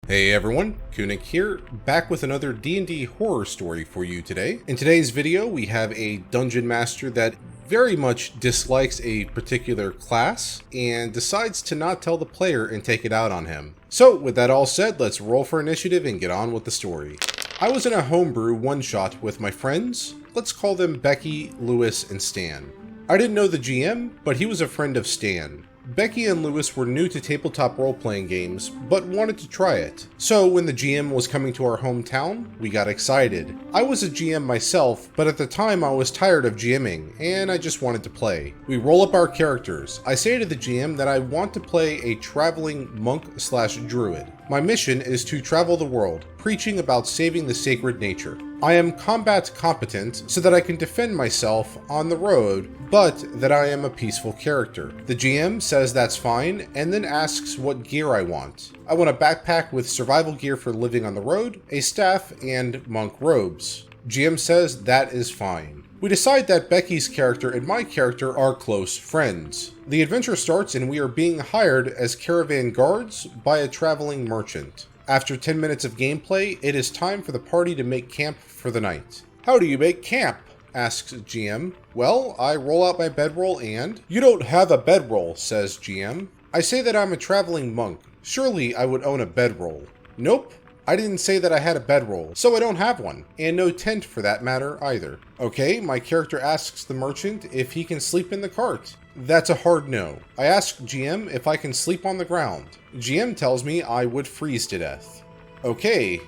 Hey everyone, Kunik here, back with another D&D horror story for you today. In today's video, we have a dungeon master that very much dislikes a particular class and decides to not tell the player and take it out on him. So with that all said, let's roll for initiative and get on with the story. I was in a homebrew one-shot with my friends. Let's call them Becky, Lewis, and Stan. I didn't know the GM, but he was a friend of Stan. Becky and Lewis were new to tabletop role-playing games, but wanted to try it. So when the GM was coming to our hometown, we got excited. I was a GM myself, but at the time I was tired of GMing, and I just wanted to play. We roll up our characters. I say to the GM that I want to play a traveling monk/druid. My mission is to travel the world, preaching about saving the sacred nature. I am combat competent so that I can defend myself on the road, but that I am a peaceful character. The GM says that's fine and then asks what gear I want. I want a backpack with survival gear for living on the road, a staff, and monk robes. GM says that is fine. We decide that Becky's character and my character are close friends. The adventure starts and we are being hired as caravan guards by a traveling merchant. After 10 minutes of gameplay, it is time for the party to make camp for the night. How do you make camp? Asks GM. Well, I roll out my bedroll and... You don't have a bedroll, says GM. I say that I'm a traveling monk. Surely I would own a bedroll. Nope. I didn't say that I had a bedroll, so I don't have one, and no tent for that matter either. Okay, my character asks the merchant if he can sleep in the cart. That's a hard no. I ask GM if I can sleep on the ground. GM tells me I would freeze to death. Okay,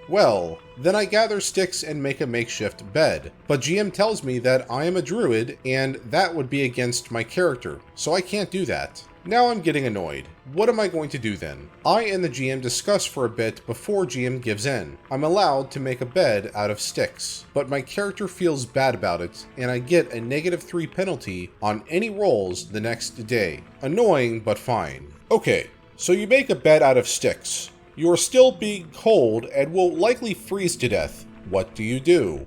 well, then I gather sticks and make a makeshift bed. But GM tells me that I am a druid, and that would be against my character, so I can't do that. Now I'm getting annoyed. What am I going to do then? I and the GM discuss for a bit before GM gives in. I'm allowed to make a bed out of sticks, but my character feels bad about it, and I get a -3 penalty on any rolls the next day. Annoying, but fine. Okay, so you make a bed out of sticks. You are still being cold and will likely freeze to death. What do you do?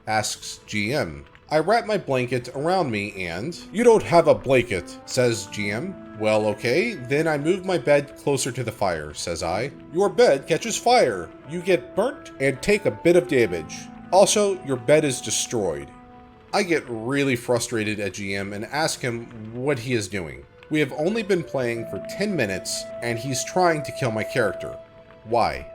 Asks GM. I wrap my blanket around me and... You don't have a blanket, says GM. Well, okay, then I move my bed closer to the fire, says I. Your bed catches fire. You get burnt and take a bit of damage. Also, your bed is destroyed. I get really frustrated at GM and ask him what he is doing. We have only been playing for 10 minutes and he's trying to kill my character. Why?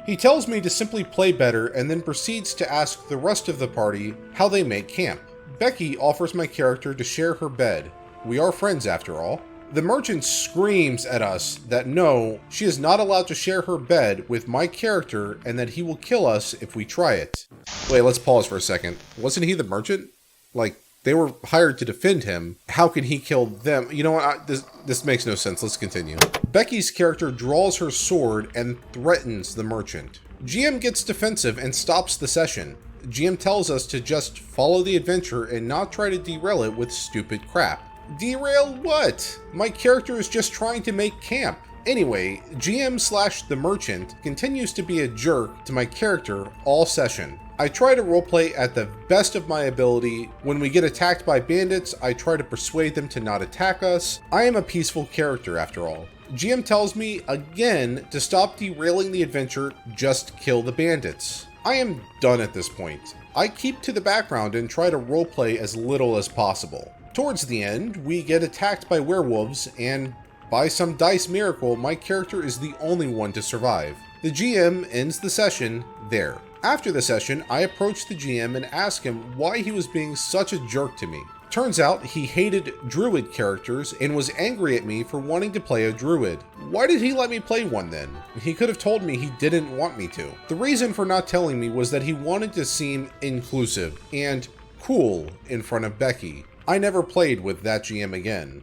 He tells me to simply play better and then proceeds to ask the rest of the party how they make camp. Becky offers my character to share her bed. We are friends after all. The merchant screams at us that no, she is not allowed to share her bed with my character and that he will kill us if we try it. Wait, let's pause for a second. Wasn't he the merchant? Like, they were hired to defend him. How can he kill them? You know what? This makes no sense. Let's continue. Becky's character draws her sword and threatens the merchant. GM gets defensive and stops the session. GM tells us to just follow the adventure and not try to derail it with stupid crap. Derail what? My character is just trying to make camp. Anyway, GM/the merchant continues to be a jerk to my character all session. I try to roleplay at the best of my ability. When we get attacked by bandits, I try to persuade them to not attack us. I am a peaceful character after all. GM tells me again to stop derailing the adventure, just kill the bandits. I am done at this point. I keep to the background and try to roleplay as little as possible. Towards the end, we get attacked by werewolves, and by some dice miracle, my character is the only one to survive. The GM ends the session there. After the session, I approach the GM and ask him why he was being such a jerk to me. Turns out he hated druid characters and was angry at me for wanting to play a druid. Why did he let me play one then? He could have told me he didn't want me to. The reason for not telling me was that he wanted to seem inclusive and cool in front of Becky. I never played with that GM again.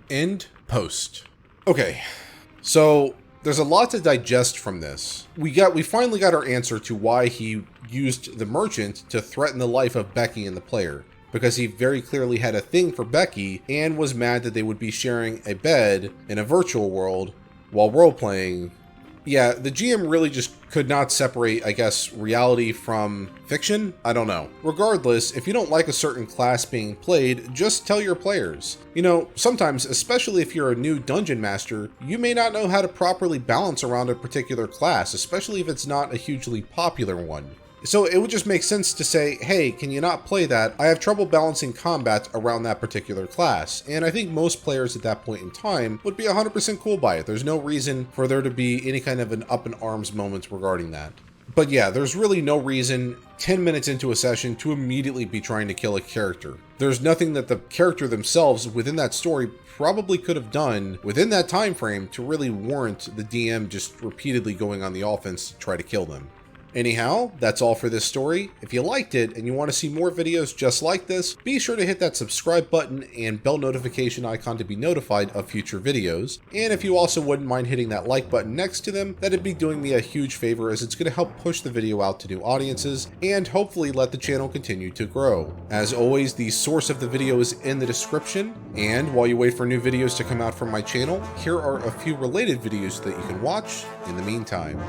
End post. Okay, so there's a lot to digest from this. We finally got our answer to why he used the merchant to threaten the life of Becky and the player, because he very clearly had a thing for Becky and was mad that they would be sharing a bed in a virtual world while role-playing Yeah, the GM really just could not separate, I guess, reality from fiction? I don't know. Regardless, if you don't like a certain class being played, just tell your players. You know, sometimes, especially if you're a new dungeon master, you may not know how to properly balance around a particular class, especially if it's not a hugely popular one. So it would just make sense to say, hey, can you not play that? I have trouble balancing combat around that particular class. And I think most players at that point in time would be 100% cool by it. There's no reason for there to be any kind of an up in arms moment regarding that. But yeah, there's really no reason 10 minutes into a session to immediately be trying to kill a character. There's nothing that the character themselves within that story probably could have done within that time frame to really warrant the DM just repeatedly going on the offense to try to kill them. Anyhow, that's all for this story. If you liked it and you want to see more videos just like this, be sure to hit that subscribe button and bell notification icon to be notified of future videos. And if you also wouldn't mind hitting that like button next to them, that'd be doing me a huge favor, as it's going to help push the video out to new audiences and hopefully let the channel continue to grow. As always, the source of the video is in the description, and while you wait for new videos to come out from my channel, here are a few related videos that you can watch in the meantime.